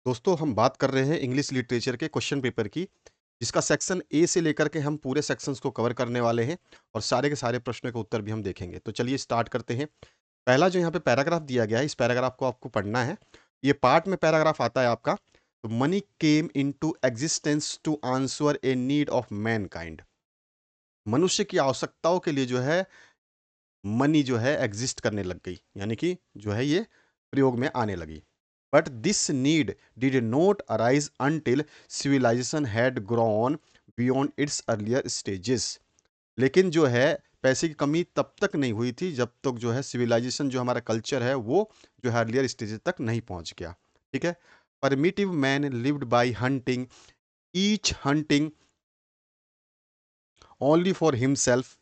दोस्तों हम बात कर रहे हैं इंग्लिश लिटरेचर के क्वेश्चन पेपर की, जिसका सेक्शन ए से लेकर के हम पूरे सेक्शंस को कवर करने वाले हैं और सारे के सारे प्रश्नों के उत्तर भी हम देखेंगे। तो चलिए स्टार्ट करते हैं। पहला जो यहाँ पे पैराग्राफ दिया गया है, इस पैराग्राफ को आपको पढ़ना है। ये पार्ट में पैराग्राफ आता है आपका। तो money came into existence to answer a need of mankind. मनुष्य की आवश्यकताओं के लिए जो है मनी जो है एग्जिस्ट करने लग गई, यानी कि जो है ये प्रयोग में आने लगी। But this need did not arise until civilization had grown beyond its earlier stages. लेकिन जो है पैसे की कमी तब तक नहीं हुई थी जब तक जो है सिविलाइजेशन, जो हमारा कल्चर है, वो जो है अर्लियर स्टेजेस तक नहीं पहुंच गया। ठीक है। Primitive man lived bye hunting, each hunting only for himself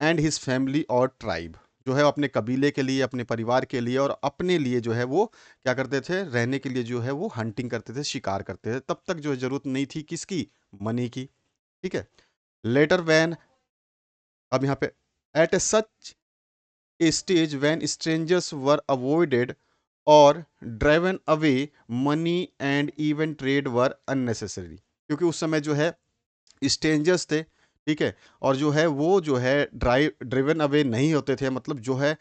and his family और ट्राइब। जो है अपने कबीले के लिए, अपने परिवार के लिए और अपने लिए जो है वो क्या करते थे, रहने के लिए जो है वो हंटिंग करते थे, शिकार करते थे। तब तक जो है जरूरत नहीं थी किसकी, मनी की। ठीक है। लेटर वैन, अब यहाँ पे at a such a stage when strangers were avoided और driven away, money and even trade were unnecessary. क्योंकि उस समय जो है स्ट्रेंजर्स थे, ठीक है, और जो है वो जो है ड्रिवन अवे नहीं होते थे, मतलब जो है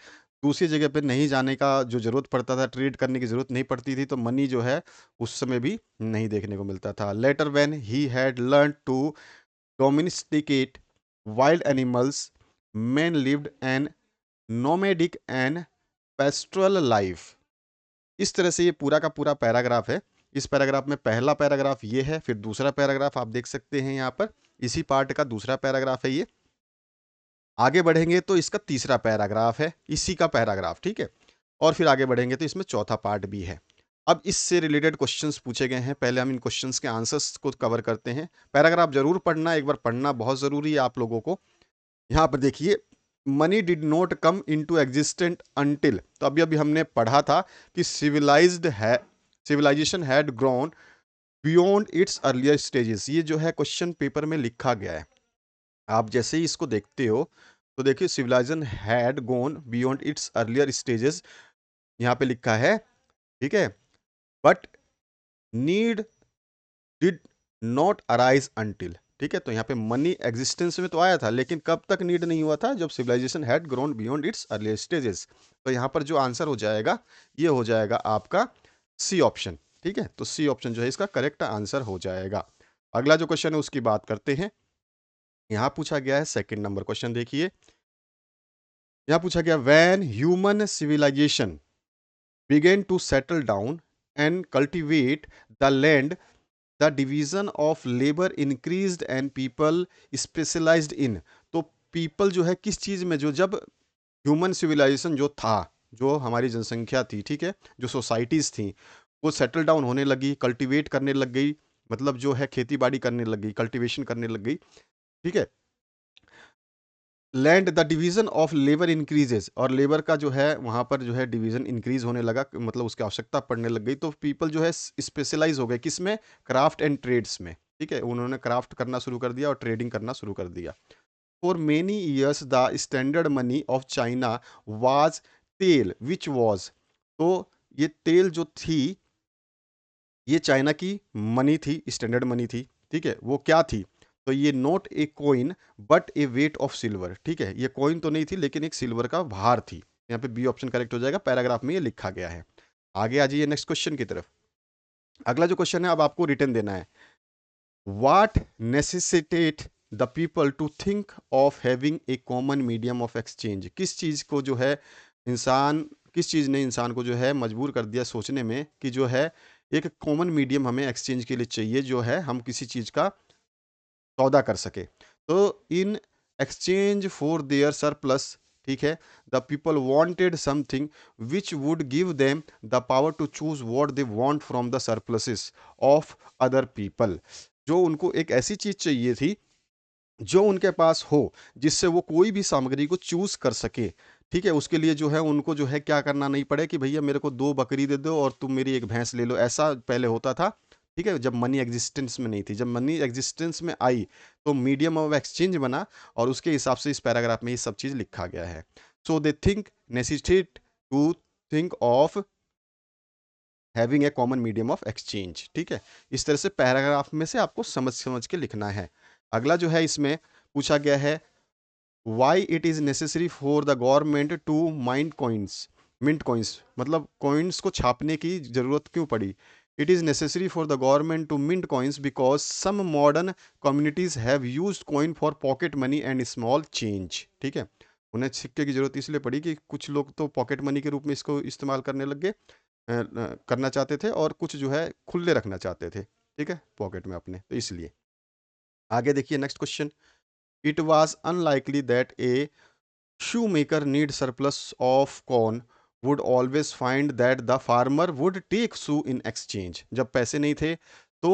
दूसरी जगह पे नहीं जाने का जो ज़रूरत पड़ता था, ट्रेड करने की ज़रूरत नहीं पड़ती थी, तो मनी जो है उस समय भी नहीं देखने को मिलता था। Later when he had learn to domesticate wild animals, man lived an nomadic and pastoral life. इस तरह से ये पूरा का पूरा पैराग्राफ है। इस पैराग्राफ में पहला पैराग्राफ ये है, फिर दूसरा पैराग्राफ आप देख सकते हैं यहाँ पर, इसी पार्ट का दूसरा पैराग्राफ है ये। आगे बढ़ेंगे तो इसका तीसरा पैराग्राफ है, इसी का पैराग्राफ, ठीक है। और फिर आगे बढ़ेंगे तो इसमें चौथा पार्ट भी है। अब इससे रिलेटेड क्वेश्चंस पूछे गए हैं, पहले हम इन क्वेश्चंस के आंसर्स को कवर करते हैं। पैराग्राफ जरूर पढ़ना, एक बार पढ़ना बहुत जरूरी है आप लोगों को। यहाँ पर देखिए, money did not come into existent until, तो अभी अभी हमने पढ़ा था कि civilization had grown beyond its earlier stages. ये जो है क्वेश्चन पेपर में लिखा गया है। आप जैसे ही इसको देखते हो तो देखिए, civilization had gone beyond its earlier stages यहाँ पे लिखा है, ठीक है। But need did not arise until, ठीक है। तो यहाँ पे मनी एग्जिस्टेंस में तो आया था, लेकिन कब तक नीड नहीं हुआ था, जब civilization had grown beyond its earlier stages. तो यहाँ पर जो आंसर हो जाएगा, ये हो जाएगा आपका सी ऑप्शन, ठीक है। तो सी ऑप्शन जो है इसका करेक्ट आंसर हो जाएगा। अगला जो क्वेश्चन है उसकी बात करते हैं। यहाँ पूछा गया है सेकंड नंबर क्वेश्चन, देखिए। यहाँ पूछा गया, when human civilization began to settle down and cultivate the land, the division of labor increased and people specialized in। तो people जो है किस चीज में, जो जब ह्यूमन सिविलाइजेशन जो था, जो हमारी जनसंख्या थी, ठीक है, जो सोसाइटीज थी, वो सेटल डाउन होने लगी, कल्टीवेट करने लग गई, मतलब जो है खेती बाड़ी करने लग गई, कल्टीवेशन करने लग गई, ठीक है। Land the division of labour increases, और लेबर का जो है वहाँ पर जो है डिवीजन इंक्रीज होने लगा, मतलब उसकी आवश्यकता पड़ने लग गई। तो पीपल जो है स्पेशलाइज हो गए किसमें, क्राफ्ट एंड ट्रेड्स में, ठीक है। उन्होंने क्राफ्ट करना शुरू कर दिया और ट्रेडिंग करना शुरू कर दिया। For many years the standard money of China was तेल विच वॉज। तो ये तेल जो थी, ये चाइना की मनी थी, स्टैंडर्ड मनी थी, ठीक है। वो क्या थी, तो ये note A coin but A weight of silver, ठीक है। ये कोइन तो नहीं थी, लेकिन एक सिल्वर का भार थी। यहाँ पे बी ऑप्शन करेक्ट हो जाएगा, पैराग्राफ में ये लिखा गया है। आगे आ जाइए नेक्स्ट क्वेश्चन की तरफ। अगला जो क्वेश्चन है, अब आपको रिटर्न देना है। What necessitate the people to think of having a common medium of exchange. किस चीज को जो है इंसान, किस चीज ने इंसान को जो है मजबूर कर दिया सोचने में कि जो है एक कॉमन मीडियम हमें एक्सचेंज के लिए चाहिए, जो है हम किसी चीज का सौदा कर सके। तो in exchange for their surplus, ठीक है, the people wanted something which would give them the power to choose what they want from the surpluses of other people. जो उनको एक ऐसी चीज चाहिए थी जो उनके पास हो, जिससे वो कोई भी सामग्री को चूज कर सके, ठीक है। उसके लिए जो है उनको जो है क्या करना नहीं पड़े कि भैया मेरे को 2 बकरी दे दो और तुम मेरी 1 भैंस ले लो, ऐसा पहले होता था, ठीक है, जब मनी एग्जिस्टेंस में नहीं थी। जब मनी एग्जिस्टेंस में आई तो मीडियम ऑफ एक्सचेंज बना, और उसके हिसाब से इस पैराग्राफ में ये सब चीज लिखा गया है। So they think necessitate to think of having a common medium of exchange. ठीक है, इस तरह से पैराग्राफ में से आपको समझ समझ के लिखना है। अगला जो है इसमें पूछा गया है why it is necessary for the government to mind coins, mint coins, मतलब कॉइन्स को छापने की जरूरत क्यों पड़ी। It is necessary for the government to mint coins because some modern communities have used coin for pocket money and small change. ठीक है, उन्हें सिक्के की जरूरत इसलिए पड़ी कि कुछ लोग तो पॉकेट मनी के रूप में इसको इस्तेमाल करने लग गए, करना चाहते थे, और कुछ जो है खुले रखना चाहते थे, ठीक है, पॉकेट में अपने, तो इसलिए। आगे देखिए next question. It was unlikely that A shoemaker need surplus of corn would always find that the farmer would take shoe in exchange। जब पैसे नहीं थे तो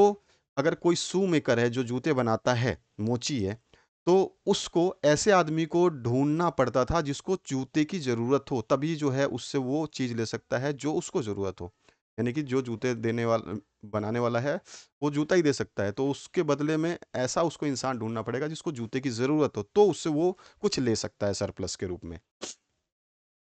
अगर कोई शू मेकर है जो जूते बनाता है, मोची है, तो उसको ऐसे आदमी को ढूंढना पड़ता था जिसको जूते की जरूरत हो, तभी जो है उससे वो चीज ले सकता है जो उसको जरूरत हो। यानी कि जो जूते देने वाला बनाने वाला है वो जूता ही दे सकता है, तो उसके बदले में ऐसा उसको इंसान ढूंढना पड़ेगा जिसको जूते की जरूरत हो, तो उससे वो कुछ ले सकता है सरप्लस के रूप में।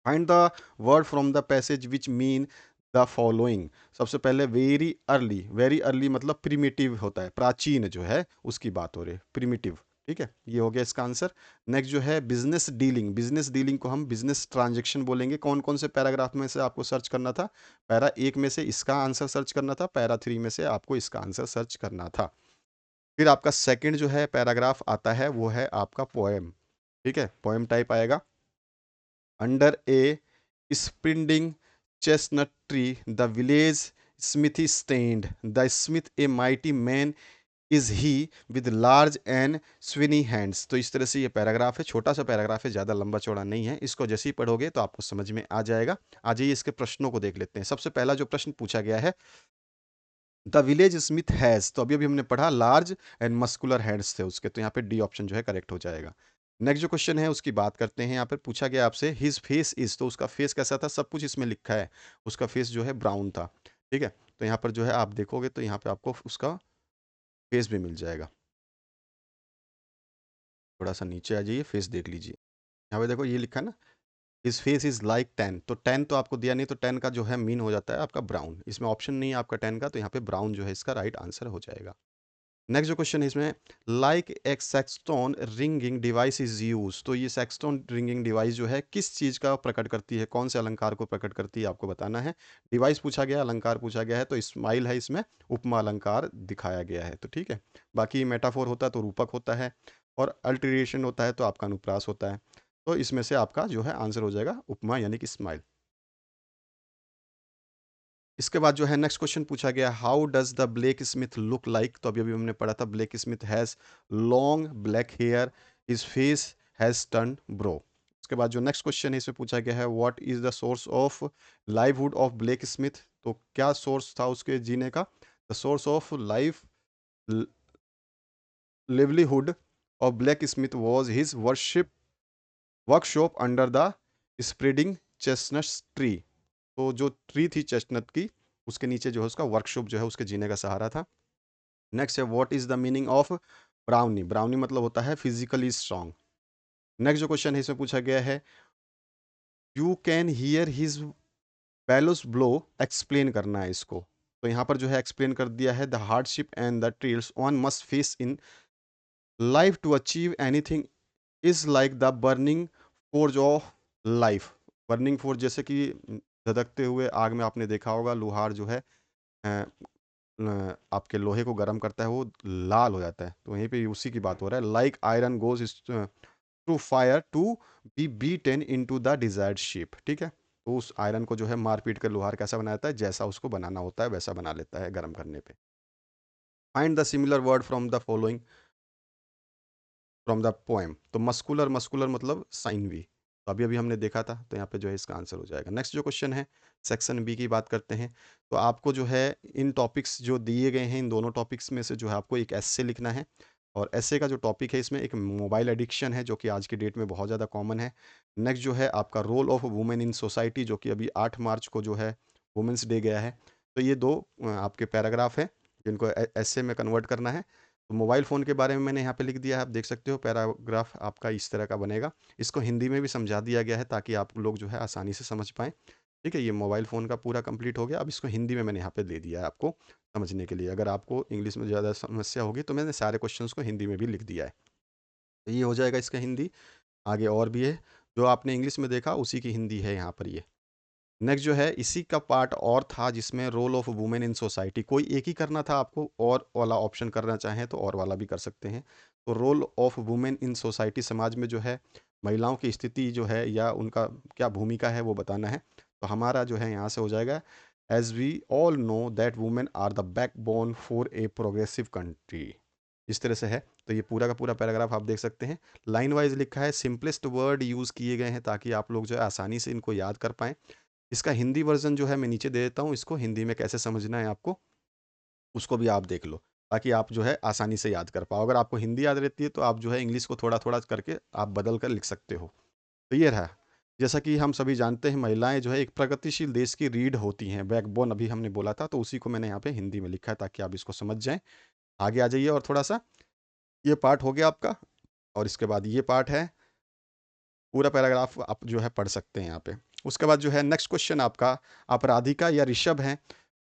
Find the word from the passage which mean the following. सबसे पहले वेरी अर्ली, वेरी अर्ली मतलब प्रिमिटिव होता है, प्राचीन जो है उसकी बात हो रही है, प्रिमिटिव। ठीक है, ये हो गया इसका आंसर। नेक्स्ट जो है बिजनेस डीलिंग, बिजनेस डीलिंग को हम बिजनेस ट्रांजेक्शन बोलेंगे। कौन कौन से पैराग्राफ में से आपको सर्च करना था, पैरा एक में से इसका आंसर सर्च करना था, पैरा थ्री में से आपको इसका आंसर सर्च करना था। फिर आपका सेकंड जो है पैराग्राफ आता है वो है आपका पोएम। ठीक है, पोएम टाइप आएगा। Under a spreading chestnut tree the village smithy stand the smith a mighty man is he with large and sinewy hands. तो इस तरह से ये पैराग्राफ है, छोटा सा पैराग्राफ है, ज़्यादा लंबा चौड़ा नहीं है। इसको जैसे ही पढ़ोगे तो आपको समझ में आ जाएगा। आ जाइए इसके प्रश्नों को देख लेते हैं। सबसे पहला जो प्रश्न पूछा गया है, द विलेज स्मिथ हैज़, तो अभी अभी हमने पढ़ा लार्ज एंड मस्कुलर हैंड्स थे उसके, तो यहाँ पे डी ऑप्शन जो है करेक्ट हो जाएगा। नेक्स्ट जो क्वेश्चन है उसकी बात करते हैं। यहाँ पर पूछा गया आपसे हिज फेस इज, तो उसका फेस कैसा था, सब कुछ इसमें लिखा है। उसका फेस जो है ब्राउन था। ठीक है, तो यहाँ पर जो है आप देखोगे तो यहाँ पे आपको उसका फेस भी मिल जाएगा। थोड़ा सा नीचे आ जाइए, फेस देख लीजिए। यहाँ पे देखो ये लिखा है ना, his face is like tan, तो टैन तो आपको दिया नहीं, तो टैन का जो है मीन हो जाता है आपका ब्राउन। इसमें ऑप्शन नहीं है आपका टैन का, तो यहाँ पे ब्राउन जो है इसका राइट आंसर हो जाएगा। नेक्स्ट जो क्वेश्चन है इसमें, लाइक एक सेक्सटोन रिंगिंग डिवाइस इज यूज, तो ये सेक्सटोन रिंगिंग डिवाइस जो है किस चीज़ का प्रकट करती है, कौन से अलंकार को प्रकट करती है आपको बताना है। डिवाइस पूछा गया, अलंकार पूछा गया है, तो स्माइल है इसमें उपमा अलंकार दिखाया गया है, तो ठीक है। बाकी मेटाफोर होता है तो रूपक होता है, और अल्टरेशन होता है तो आपका अनुप्रास होता है। तो इसमें से आपका जो है आंसर हो जाएगा उपमा यानी कि स्माइल। इसके बाद जो है नेक्स्ट क्वेश्चन पूछा गया, how does the blacksmith look like, तो अभी अभी हमने पढ़ा था blacksmith has long black hair, his face has turn brow. उसके बाद जो नेक्स्ट क्वेश्चन है इसमें पूछा गया है, what is the source of livelihood of black Smith, तो क्या सोर्स था उसके जीने का। The source of life livelihood of black Smith was his workshop under the spreading chestnut tree, तो जो ट्री थी चेस्टनट की उसके नीचे जो है उसका वर्कशॉप जो है उसके जीने का सहारा था। नेक्स्ट है what is the meaning of brownie, brownie मतलब होता है फिजिकली स्ट्रांग। नेक्स्ट जो क्वेश्चन है इसमें पूछा गया है, you can hear his bellows blow, explain करना है इसको। तो यहाँ पर जो है एक्सप्लेन कर दिया है, the hardship and the trials one must face in life to achieve anything is like the burning forge of life. Burning forge जैसे कि धधकते हुए आग में आपने देखा होगा लोहार जो है आपके लोहे को गर्म करता है, वो लाल हो जाता है, तो वहीं पे उसी की बात हो रहा है। Like iron goes through fire to be beaten into the desired shape. ठीक है, तो उस आयरन को जो है मार पीट कर लोहार कैसा बना देता है, जैसा उसको बनाना होता है वैसा बना लेता है गर्म करने पे। Find the similar word from the following from the poem, तो मस्कुलर, मस्कुलर मतलब साइनवी, तो अभी अभी हमने देखा था, तो यहाँ पे जो है इसका आंसर हो जाएगा। नेक्स्ट जो क्वेश्चन है सेक्शन बी की बात करते हैं। तो आपको जो है इन टॉपिक्स जो दिए गए हैं, इन दोनों टॉपिक्स में से जो है आपको एक एस्से लिखना है, और एस्से का जो टॉपिक है इसमें एक मोबाइल एडिक्शन है जो कि आज की डेट में बहुत ज़्यादा कॉमन है। नेक्स्ट जो है आपका role of women in society, जो कि अभी 8 मार्च को जो है वुमेंस डे गया है। तो ये दो आपके पैराग्राफ हैं जिनको एस्से में कन्वर्ट करना है। तो मोबाइल फ़ोन के बारे में मैंने यहाँ पे लिख दिया है, आप देख सकते हो पैराग्राफ आपका इस तरह का बनेगा। इसको हिंदी में भी समझा दिया गया है ताकि आप लोग जो है आसानी से समझ पाएँ। ठीक है, ये मोबाइल फ़ोन का पूरा कंप्लीट हो गया। अब इसको हिंदी में मैंने यहाँ पे दे दिया है आपको समझने के लिए। अगर आपको इंग्लिश में ज़्यादा समस्या होगी तो मैंने सारे क्वेश्चंस को हिंदी में भी लिख दिया है। तो ये हो जाएगा इसका हिंदी। आगे और भी है, जो आपने इंग्लिश में देखा उसी की हिंदी है यहाँ पर ये। नेक्स्ट जो है इसी का पार्ट और था जिसमें role of women in society, कोई एक ही करना था आपको, और वाला ऑप्शन करना चाहें तो और वाला भी कर सकते हैं। तो role of women in society, समाज में जो है महिलाओं की स्थिति जो है या उनका क्या भूमिका है वो बताना है। तो हमारा जो है यहाँ से हो जाएगा, as we all know that women are the backbone for a progressive country. इस तरह से है। तो ये पूरा का पूरा पैराग्राफ आप देख सकते हैं, लाइन वाइज लिखा है, सिंपलेस्ट वर्ड यूज़ किए गए हैं ताकि आप लोग जो है आसानी से इनको याद कर पाएँ। इसका हिंदी वर्ज़न जो है मैं नीचे दे देता हूँ, इसको हिंदी में कैसे समझना है आपको, उसको भी आप देख लो, ताकि आप जो है आसानी से याद कर पाओ। अगर आपको हिंदी याद रहती है तो आप जो है इंग्लिश को थोड़ा-थोड़ा करके आप बदल कर लिख सकते हो। तो ये रहा, जैसा कि हम सभी जानते हैं महिलाएँ जो है एक प्रगतिशील देश की रीढ़ होती हैं, बैकबोन अभी हमने बोला था, तो उसी को मैंने यहाँ पे हिंदी में लिखा है ताकि आप इसको समझ जाएँ। आगे आ जाइए और थोड़ा-सा, ये पार्ट हो गया आपका, और इसके बाद ये पार्ट है, पूरा पैराग्राफ आप जो है पढ़ सकते हैं यहाँ पे। उसके बाद जो है नेक्स्ट क्वेश्चन आपका, आप राधिका या ऋषभ हैं,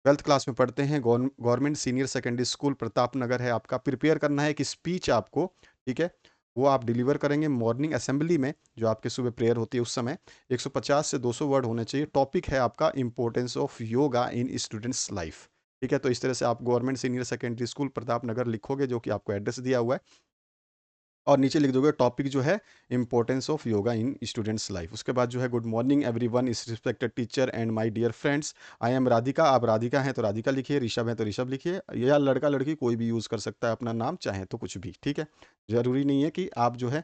12th क्लास में पढ़ते हैं, government senior secondary school Pratap Nagar है आपका। प्रिपेयर करना है एक स्पीच आपको, ठीक है? वो आप डिलीवर करेंगे मॉर्निंग असेंबली में, जो आपके सुबह प्रेयर होती है उस समय। 150 से 200 वर्ड होने चाहिए। टॉपिक है आपका importance of yoga in students life, ठीक है? तो इस तरह से आप government senior secondary school Pratap Nagar लिखोगे, जो कि आपको एड्रेस दिया हुआ है, और नीचे लिख दोगे टॉपिक जो है importance of yoga in students life. उसके बाद जो है good morning everyone, is respected teacher and my dear friends, I am Radhika. आप राधिका हैं तो राधिका लिखिए, ऋषभ हैं तो ऋषभ लिखिए, या लड़का लड़की कोई भी यूज़ कर सकता है अपना नाम, चाहे तो कुछ भी, ठीक है? ज़रूरी नहीं है कि आप जो है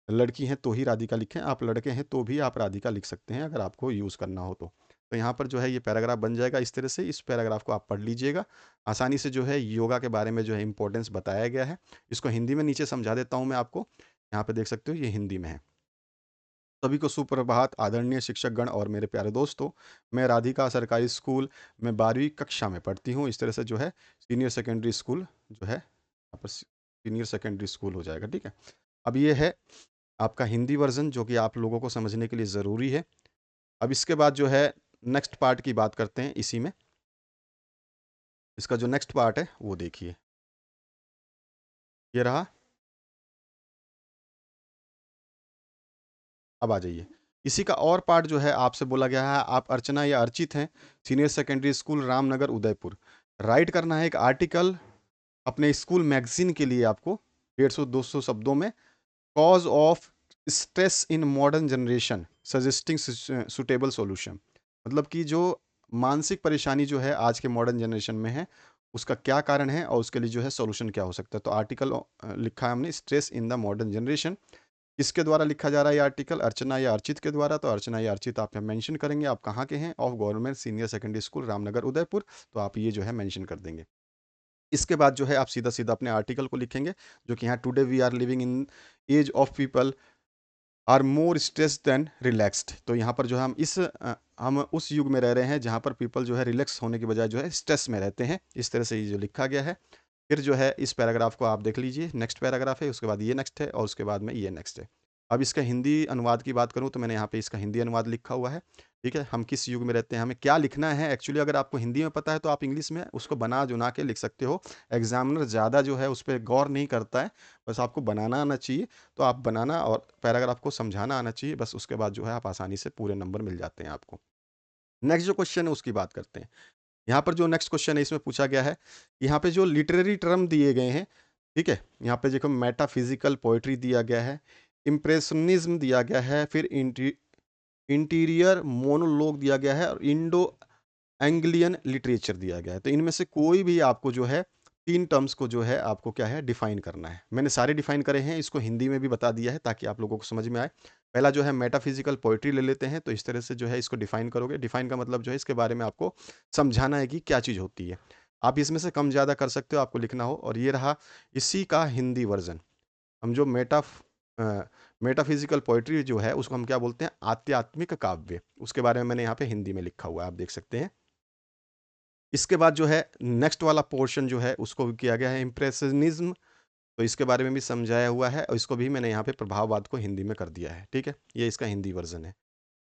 लड़की हैं तो ही राधिका लिखें, आप लड़के हैं तो भी आप राधिका लिख सकते हैं अगर आपको यूज़ करना हो तो। तो यहाँ पर जो है ये पैराग्राफ बन जाएगा इस तरह से। इस पैराग्राफ को आप पढ़ लीजिएगा आसानी से, जो है योगा के बारे में जो है इंपॉर्टेंस बताया गया है। इसको हिंदी में नीचे समझा देता हूँ मैं आपको, यहाँ पे देख सकते हो ये हिंदी में है। सभी को सुप्रभात आदरणीय शिक्षकगण और मेरे प्यारे दोस्तों, मैं राधिका सरकारी स्कूल में 12वीं कक्षा में पढ़ती हूँ। इस तरह से जो है सीनियर सेकेंडरी स्कूल जो है यहाँ पर सीनियर सेकेंडरी स्कूल हो जाएगा, ठीक है? अब ये है आपका हिंदी वर्ज़न, जो कि आप लोगों को समझने के लिए ज़रूरी है। अब इसके बाद जो है नेक्स्ट पार्ट की बात करते हैं इसी में। इसका जो नेक्स्ट पार्ट है वो देखिए, ये रहा। अब आ जाइए। इसी का और पार्ट जो है आपसे बोला गया है, आप अर्चना या अर्चित हैं, senior secondary school Ramnagar Udaipur. Right करना है एक आर्टिकल अपने स्कूल मैगज़ीन के लिए आपको, 150-200 शब्दों में, cause of stress in modern generation suggesting suitable solution. मतलब कि जो मानसिक परेशानी जो है आज के मॉडर्न जनरेशन में है, उसका क्या कारण है और उसके लिए जो है सॉल्यूशन क्या हो सकता है। तो आर्टिकल लिखा है हमने, stress in the modern generation. किसके द्वारा लिखा जा रहा है ये आर्टिकल? अर्चना या अर्चित के द्वारा। तो अर्चना या अर्चित आप यहाँ मेंशन करेंगे, आप कहाँ के हैं, of government senior secondary school Ramnagar Udaipur, तो आप ये जो है मेंशन कर देंगे। इसके बाद जो है आप सीधा-सीधा अपने आर्टिकल को लिखेंगे, जो कि यहाँ today we are living in age of people are more stressed than relaxed. तो यहाँ पर जो है हम उस युग में रह रहे हैं जहाँ पर पीपल जो है रिलैक्स होने की बजाय जो है स्ट्रेस में रहते हैं। इस तरह से ये जो लिखा गया है। फिर जो है इस पैराग्राफ को आप देख लीजिए, नेक्स्ट पैराग्राफ है, उसके बाद ये नेक्स्ट है और उसके बाद में ये नेक्स्ट है। अब इसका हिंदी अनुवाद की बात करूँ तो मैंने यहाँ पे इसका हिंदी अनुवाद लिखा हुआ है, ठीक है? हम किस युग में रहते हैं, हमें क्या लिखना है एक्चुअली, अगर आपको हिंदी में पता है तो आप इंग्लिश में उसको बना-जुना के लिख सकते हो। एग्ज़ामिनर ज़्यादा जो है उस पे गौर नहीं करता है, बस आपको बनाना आना चाहिए। तो आप बनाना और पैराग्राफ को समझाना आना चाहिए, बस उसके बाद जो है आप आसानी से पूरे नंबर मिल जाते हैं आपको। नेक्स्ट जो क्वेश्चन है उसकी बात करते हैं। यहाँ पर जो नेक्स्ट क्वेश्चन है इसमें पूछा गया है, यहाँ पे जो लिटरेरी टर्म दिए गए हैं, ठीक है? यहाँ पे देखो मेटाफिज़िकल पोएट्री दिया गया है, इम्प्रेशनिज़्म दिया गया है, फिर इंटीरियर मोनोलॉग दिया गया है और इंडो एंग्लियन लिटरेचर दिया गया है। तो इनमें से कोई भी आपको जो है 3 टर्म्स को जो है आपको क्या है डिफ़ाइन करना है। मैंने सारे डिफ़ाइन करे हैं, इसको हिंदी में भी बता दिया है ताकि आप लोगों को समझ में आए। पहला जो है मेटाफिज़िकल पोएट्री ले लेते हैं, तो इस तरह से जो है इसको डिफ़ाइन करोगे। डिफ़ाइन का मतलब जो है इसके बारे में आपको समझाना है कि क्या चीज़ होती है। आप इसमें से कम ज़्यादा कर सकते हो, आपको लिखना हो। और ये रहा इसी का हिंदी वर्ज़न। हम जो मेटाफिज़िकल पोएट्री जो है उसको हम क्या बोलते हैं? आध्यात्मिक काव्य। उसके बारे में मैंने यहाँ पे हिंदी में लिखा हुआ है, आप देख सकते हैं। इसके बाद जो है नेक्स्ट वाला पोर्शन जो है उसको किया गया है इम्प्रेशनिज्म, तो इसके बारे में भी समझाया हुआ है और इसको भी मैंने यहाँ पे प्रभाववाद को हिंदी में कर दिया है, ठीक है? ये इसका हिंदी वर्ज़न है।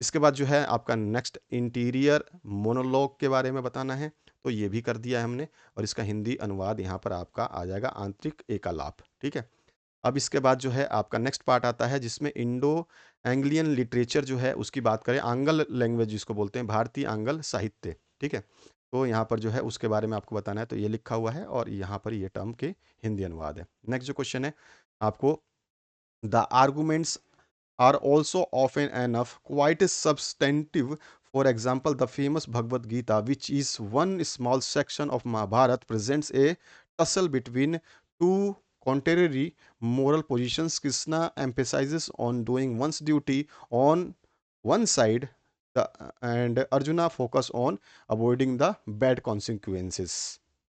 इसके बाद जो है आपका नेक्स्ट इंटीरियर मोनोलॉग के बारे में बताना है, तो ये भी कर दिया है हमने और इसका हिंदी अनुवाद यहाँ पर आपका आ जाएगा आंतरिक एकालाप, ठीक है। अब इसके बाद जो है आपका नेक्स्ट पार्ट आता है जिसमें इंडो एंग्लियन लिटरेचर जो है उसकी बात करें, आंग्ल लैंग्वेज जिसको बोलते हैं, भारतीय आंग्ल साहित्य, ठीक है। तो यहाँ पर जो है उसके बारे में आपको बताना है, तो ये लिखा हुआ है और यहाँ पर ये टर्म के हिंदी अनुवाद है। नेक्स्ट जो क्वेश्चन है आपको, the arguments are also often enough quite substantive. For example, the famous Bhagavad Gita, which is one small section of Mahabharata, presents a tussle between two contrary moral positions. Krishna emphasizes on doing one's duty on one side, and Arjuna focus on avoiding the bad consequences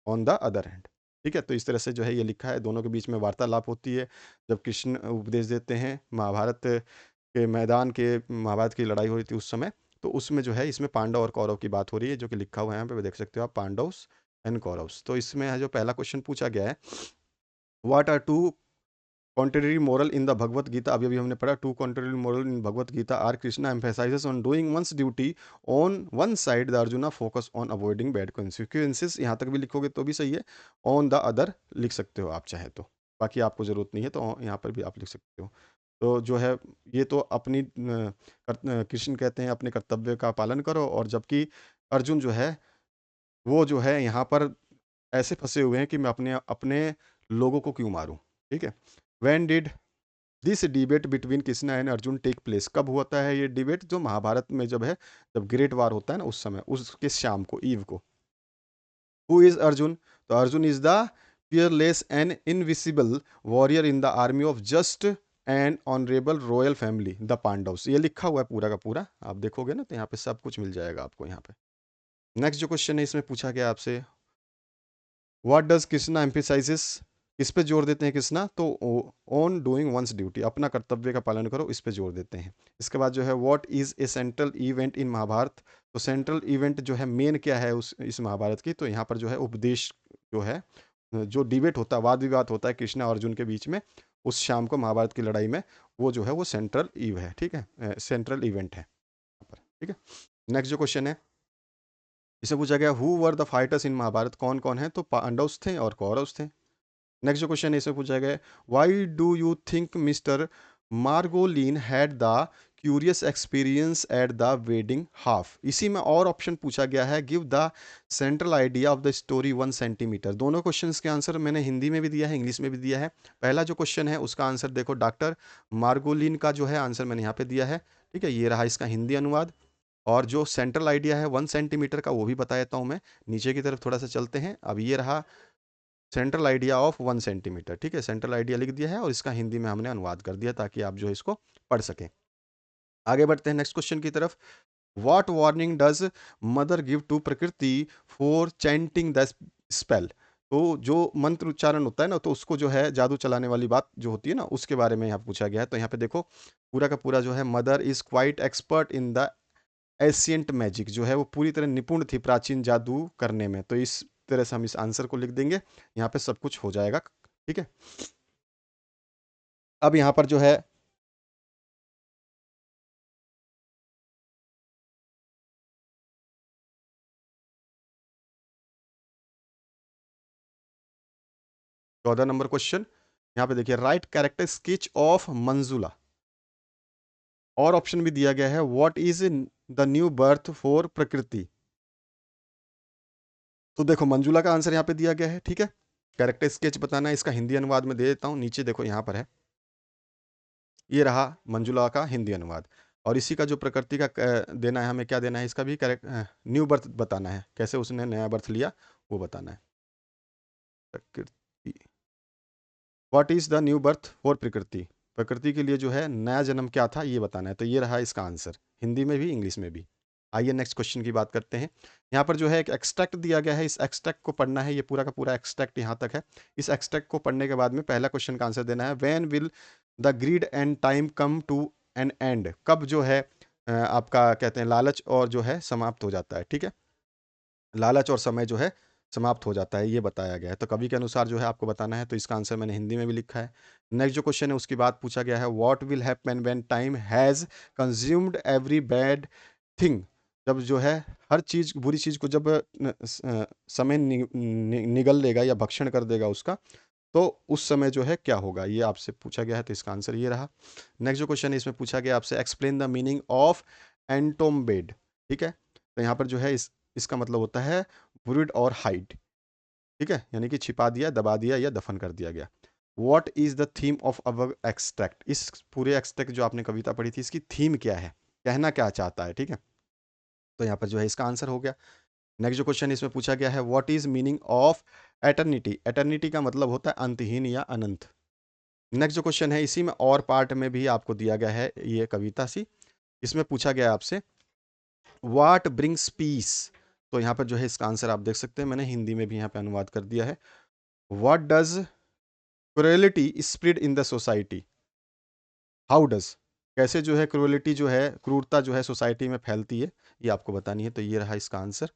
on the other hand. ठीक है, तो इस तरह से जो है ये लिखा है, दोनों के बीच में वार्तालाप होती है जब कृष्ण उपदेश देते हैं महाभारत के मैदान के, महाभारत की लड़ाई हो रही थी उस समय, तो उसमें जो है इसमें पांडव और कौरव की बात हो रही है, जो कि लिखा हुआ है यहाँ पे देख सकते हो आप, पांडव्स एंड कौरव्स। तो इसमें है जो पहला क्वेश्चन पूछा गया है, what are two contrary moral in the Bhagavad Gita. अभी अभी हमने पढ़ा, two contrary moral in Bhagavad Gita are Krishna emphasizes on doing one's duty on one side, the Arjuna focus on avoiding bad consequences. यहाँ तक भी लिखोगे तो भी सही है, ऑन द अदर लिख सकते हो आप चाहे तो, बाकी आपको ज़रूरत नहीं है तो यहाँ पर भी आप लिख सकते हो। तो जो है ये तो अपनी कृष्ण कहते हैं अपने कर्तव्य का पालन करो, और जबकि अर्जुन जो है वो जो है यहाँ पर ऐसे फंसे हुए हैं कि मैं अपने अपने लोगों को क्यों मारूं, ठीक है। When did this debate between Krishna and Arjun take place, कब होता है ये डिबेट, जो महाभारत में जब है, जब ग्रेट वार होता है ना उस समय, उसके शाम को, ईव को। हु इज अर्जुन, तो Arjun is the fearless and invisible warrior in the army of just and honorable royal family the Pandavas। ये लिखा हुआ है पूरा का पूरा, आप देखोगे ना तो यहाँ पे सब कुछ मिल जाएगा आपको यहाँ पे। नेक्स्ट जो क्वेश्चन है इसमें पूछा गया आपसे, व्हाट डज कृष्णा एम्फेसाइजेस, किस पे जोर देते हैं कृष्णा, तो ऑन डूइंग वंस ड्यूटी, अपना कर्तव्य का पालन करो, इस पे जोर देते हैं। इसके बाद जो है what is a central event in Mahabharata, तो सेंट्रल इवेंट जो है मेन क्या है उस इस महाभारत की, तो यहाँ पर जो है उपदेश जो है, जो डिबेट होता है, वाद विवाद होता है कृष्णा और अर्जुन के बीच में उस शाम को महाभारत की लड़ाई में, वो जो है वो सेंट्रल ईव है, ठीक है, सेंट्रल इवेंट है यहाँ पर, ठीक है। नेक्स्ट जो क्वेश्चन है इसे पूछा गया, who were the fighters in Mahabharata, कौन कौन है, तो पांडव्स थे और कौरव्स थे। नेक्स्ट जो क्वेश्चन है इसे पूछा गया, why do you think mister Margolin had the curious experience at the wedding half. इसी में और ऑप्शन पूछा गया है, give the central idea of the story 1 centimetre. दोनों क्वेश्चंस के आंसर मैंने हिंदी में भी दिया है, इंग्लिश में भी दिया है। पहला जो क्वेश्चन है उसका आंसर देखो, डॉक्टर मार्गोलिन का जो है आंसर मैंने यहाँ पे दिया है, ठीक है, ये रहा इसका हिंदी अनुवाद। और जो सेंट्रल आइडिया है 1 सेंटीमीटर का, वो भी बता देता हूँ मैं। नीचे की तरफ थोड़ा सा चलते हैं, अब ये रहा सेंट्रल आइडिया ऑफ 1 सेंटीमीटर, ठीक है, सेंट्रल आइडिया लिख दिया है और इसका हिंदी में हमने अनुवाद कर दिया ताकि आप जो है इसको पढ़ सकें। आगे बढ़ते हैं नेक्स्ट क्वेश्चन की तरफ, what warning does mother give to Prakriti for chanting the spell. तो जो मंत्र उच्चारण होता है ना, तो उसको जो है जादू चलाने वाली बात जो होती है ना, उसके बारे में यहाँ पूछा गया है। तो यहाँ पे देखो पूरा का पूरा जो है, mother is quite expert in the ancient magic, जो है वो पूरी तरह निपुण थी प्राचीन जादू करने में। तो इस तरह से हम इस आंसर को लिख देंगे, यहाँ पे सब कुछ हो जाएगा, ठीक है। अब यहाँ पर जो है 14 नंबर क्वेश्चन, यहाँ पे देखिए, right character sketch of Manjula. और ऑप्शन भी दिया गया है, what is the new birth for प्रकृति। तो देखो मंजुला का आंसर यहाँ पे दिया गया है, ठीक है। कैरेक्टर स्केच बताना है, इसका हिंदी अनुवाद में दे देता हूँ, नीचे देखो यहाँ पर है, ये रहा मंजुला का हिंदी अनुवाद। और इसी का जो प्रकृति का देना है, हमें क्या देना है, इसका भी करेक्ट न्यू बर्थ बताना है, कैसे उसने नया बर्थ लिया वो बताना है। प्रकृति, what is the new birth for प्रकृति, प्रकृति के लिए जो है नया जन्म क्या था ये बताना है। तो ये रहा इसका आंसर, हिंदी में भी इंग्लिश में भी। आइए नेक्स्ट क्वेश्चन की बात करते हैं। यहाँ पर जो है एक एक्सट्रैक्ट दिया गया है, इस एक्सट्रैक्ट को पढ़ना है, ये पूरा का पूरा एक्सट्रैक्ट यहाँ तक है। इस एक्सट्रैक्ट को पढ़ने के बाद में पहला क्वेश्चन का आंसर देना है, when will the greed and time come to an end, कब जो है आपका कहते हैं लालच और जो है समाप्त हो जाता है, ठीक है, लालच और समय जो है समाप्त हो जाता है, ये बताया गया है। तो कवि के अनुसार जो है आपको बताना है, तो इसका आंसर मैंने हिंदी में भी लिखा है। नेक्स्ट जो क्वेश्चन है उसके बाद पूछा गया है, what will happen when time has consumed every bad thing. जब जो है हर चीज़, बुरी चीज़ को जब समय निगल लेगा या भक्षण कर देगा उसका, तो उस समय जो है क्या होगा, ये आपसे पूछा गया है। तो इसका आंसर ये रहा। नेक्स्ट जो क्वेश्चन है इसमें पूछा गया आपसे, एक्सप्लेन द मीनिंग ऑफ एंटोम्बेड। ठीक है, तो यहाँ पर जो है इसका मतलब होता है बुरिड और हाइड। ठीक है, यानी कि छिपा दिया, दबा दिया या दफन कर दिया गया। What is the theme of our extract. इस पूरे एक्सट्रैक्ट जो आपने कविता पढ़ी थी, इसकी थीम क्या है, कहना क्या चाहता है। ठीक है, तो यहाँ पर जो है इसका आंसर हो गया। नेक्स्ट जो क्वेश्चन इसमें पूछा गया है, what is meaning of eternity. Eternity का मतलब होता है अंतहीन या अनंत। नेक्स्ट जो क्वेश्चन है इसी में और पार्ट में भी आपको दिया गया है ये कविता सी। इसमें पूछा गया आपसे, व्हाट ब्रिंग्स पीस। तो यहाँ पर जो है इसका आंसर आप देख सकते हैं, मैंने हिंदी में भी यहाँ पे अनुवाद कर दिया है। What does cruelty spread in the society. How does, कैसे जो है क्रुएलिटी जो है, क्रूरता जो है सोसाइटी में फैलती है, ये आपको बतानी है। तो ये रहा इसका आंसर।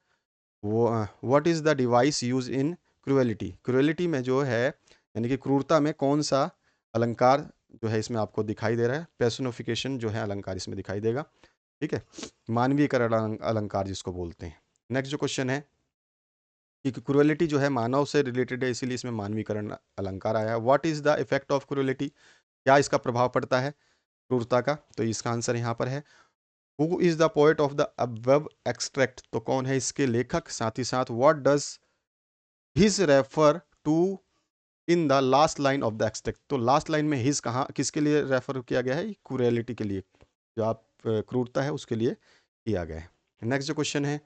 वो what is the device use in cruelty. Cruelty में जो है यानी कि क्रूरता में कौन सा अलंकार जो है इसमें आपको दिखाई दे रहा है। पेर्सोनिफिकेशन जो है अलंकार इसमें दिखाई देगा। ठीक है, मानवीयकरण अलंकार जिसको बोलते हैं। नेक्स्ट जो क्वेश्चन है कि क्रुएलिटी जो है मानव से रिलेटेड है, इसीलिए इसमें मानवीकरण अलंकार आया है। What is the effect of cruelty, क्या इसका प्रभाव पड़ता है क्रूरता का। तो इसका आंसर यहाँ पर है, who is the poet of the above extract. तो कौन है इसके लेखक, साथ ही साथ what does his refer to in the last line of the extract. तो लास्ट लाइन में हिज कहाँ किसके लिए रेफर किया गया है, क्रूएलिटी के लिए, जो आप क्रूरता है उसके लिए किया गया है। नेक्स्ट जो क्वेश्चन है,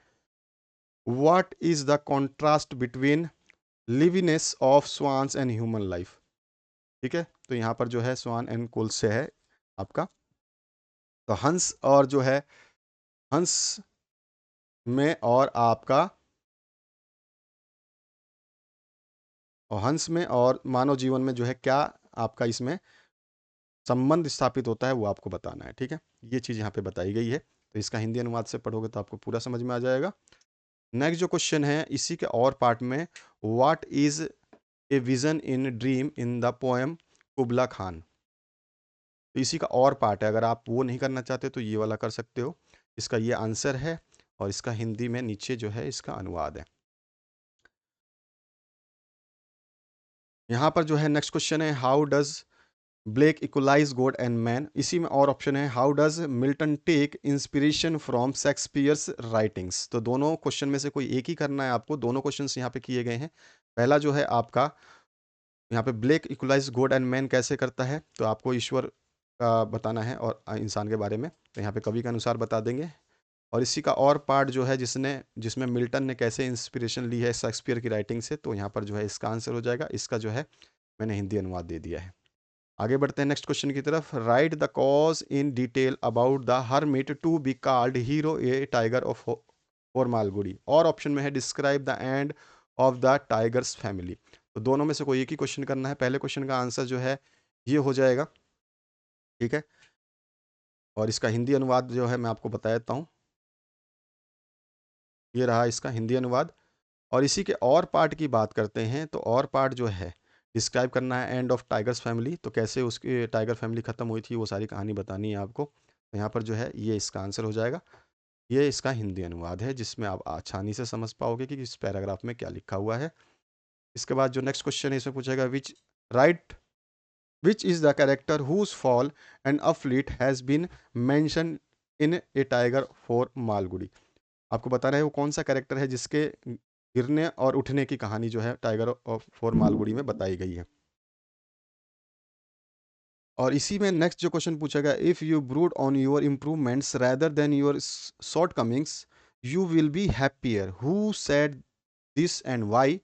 what is the contrast between liveliness of swans and human life. ठीक है, तो यहाँ पर जो है स्वान एंड कुल से है आपका। तो हंस और जो है हंस में और आपका, और हंस में और मानव जीवन में जो है क्या आपका इसमें संबंध स्थापित होता है, वो आपको बताना है। ठीक है, ये चीज़ यहाँ पे बताई गई है। तो इसका हिंदी अनुवाद से पढ़ोगे तो आपको पूरा समझ में आ जाएगा। नेक्स्ट जो क्वेश्चन है इसी के और पार्ट में, what is a vision in dream in the poem Kubla Khan. तो इसी का और पार्ट है, अगर आप वो नहीं करना चाहते तो ये वाला कर सकते हो। इसका ये आंसर है और इसका हिंदी में नीचे जो है इसका अनुवाद है। यहाँ पर जो है नेक्स्ट क्वेश्चन है, how does Blake equalize God and man. इसी में और ऑप्शन है, how does Milton take inspiration from Shakespeare's writings. तो दोनों क्वेश्चन में से कोई एक ही करना है आपको, दोनों क्वेश्चंस यहाँ पे किए गए हैं। पहला जो है आपका यहाँ पे Blake equalize God and man कैसे करता है, तो आपको ईश्वर का बताना है और इंसान के बारे में। तो यहाँ पे कवि के अनुसार बता देंगे। और इसी का और पार्ट जो है जिसमें मिल्टन ने कैसे इंस्पिरेशन ली है शेक्सपियर की राइटिंग से, तो यहाँ पर जो है इसका आंसर हो जाएगा। इसका जो है मैंने हिंदी अनुवाद दे दिया है। आगे बढ़ते हैं नेक्स्ट क्वेश्चन की तरफ। Write the cause in detail about the hermit to be called hero a tiger of for Malgudi. और ऑप्शन में है, describe the end of the tiger's family. तो दोनों में से कोई एक ही क्वेश्चन करना है। पहले क्वेश्चन का आंसर जो है ये हो जाएगा। ठीक है, और इसका हिंदी अनुवाद जो है मैं आपको बता देता हूँ। ये रहा इसका हिंदी अनुवाद। और इसी के और पार्ट की बात करते हैं, तो और पार्ट जो है डिस्क्राइब करना है एंड ऑफ टाइगर्स फैमिली। तो कैसे उसकी टाइगर फैमिली ख़त्म हुई थी वो सारी कहानी बतानी है आपको। तो यहाँ पर जो है ये इसका आंसर हो जाएगा। ये इसका हिंदी अनुवाद है जिसमें आप आसानी से समझ पाओगे कि इस पैराग्राफ में क्या लिखा हुआ है। इसके बाद जो नेक्स्ट क्वेश्चन है इसमें पूछेगा, which is the character whose fall and a fleet has been mention in a tiger for Malgudi. आपको बताना है वो कौन सा कैरेक्टर है जिसके गिरने और उठने की कहानी जो है टाइगर ऑफ फॉर मालगुडी में बताई गई है। और इसी में नेक्स्ट जो क्वेश्चन पूछा गया, if you brood on your improvements rather than your shortcomings you will be happier, who said this and why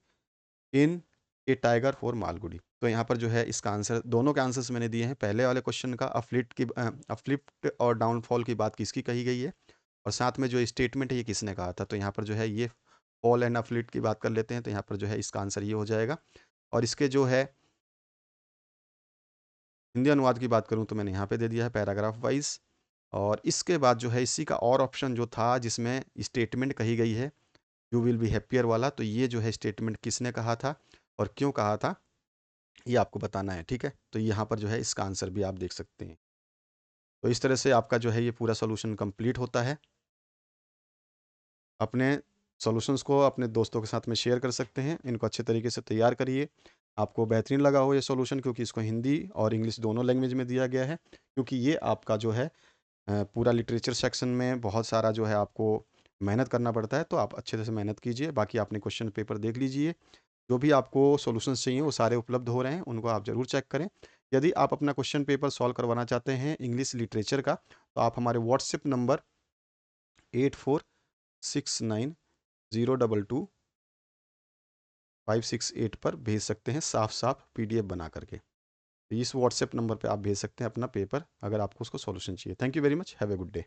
in a tiger for Malgudi. तो यहाँ पर जो है इसका आंसर, दोनों के आंसर्स मैंने दिए हैं। पहले वाले क्वेश्चन का अफ्लिप्ट और डाउनफॉल की बात किसकी कही गई है, और साथ में जो स्टेटमेंट है ये किसने कहा था। तो यहाँ पर जो है ये फॉल एंड अफ्लिट की बात कर लेते हैं। तो यहाँ पर जो है इसका आंसर ये हो जाएगा। और इसके जो है हिंदी अनुवाद की बात करूँ तो मैंने यहाँ पे दे दिया है पैराग्राफ वाइज। और इसके बाद जो है इसी का और ऑप्शन जो था जिसमें स्टेटमेंट कही गई है, यू विल बी हैप्पियर वाला, तो ये जो है स्टेटमेंट किसने कहा था और क्यों कहा था, ये आपको बताना है, ठीक है। तो यहाँ पर जो है इसका आंसर भी आप देख सकते हैं। तो इस तरह से आपका जो है ये पूरा सॉल्यूशन कंप्लीट होता है। अपने सॉल्यूशंस को अपने दोस्तों के साथ में शेयर कर सकते हैं, इनको अच्छे तरीके से तैयार करिए। आपको बेहतरीन लगा हो ये सॉल्यूशन, क्योंकि इसको हिंदी और इंग्लिश दोनों लैंग्वेज में दिया गया है, क्योंकि ये आपका जो है पूरा लिटरेचर सेक्शन में बहुत सारा जो है आपको मेहनत करना पड़ता है, तो आप अच्छे से मेहनत कीजिए। बाकी आपने क्वेश्चन पेपर देख लीजिए, जो भी आपको सॉल्यूशंस चाहिए वो सारे उपलब्ध हो रहे हैं, उनको आप ज़रूर चेक करें। यदि आप अपना क्वेश्चन पेपर सॉल्व करवाना चाहते हैं इंग्लिश लिटरेचर का, तो आप हमारे व्हाट्सएप नंबर 8469022568 पर भेज सकते हैं, साफ साफ PDF बना करके। तो इस व्हाट्सएप नंबर पे आप भेज सकते हैं अपना पेपर, अगर आपको उसको सॉल्यूशन चाहिए। Thank you very much, have a good day.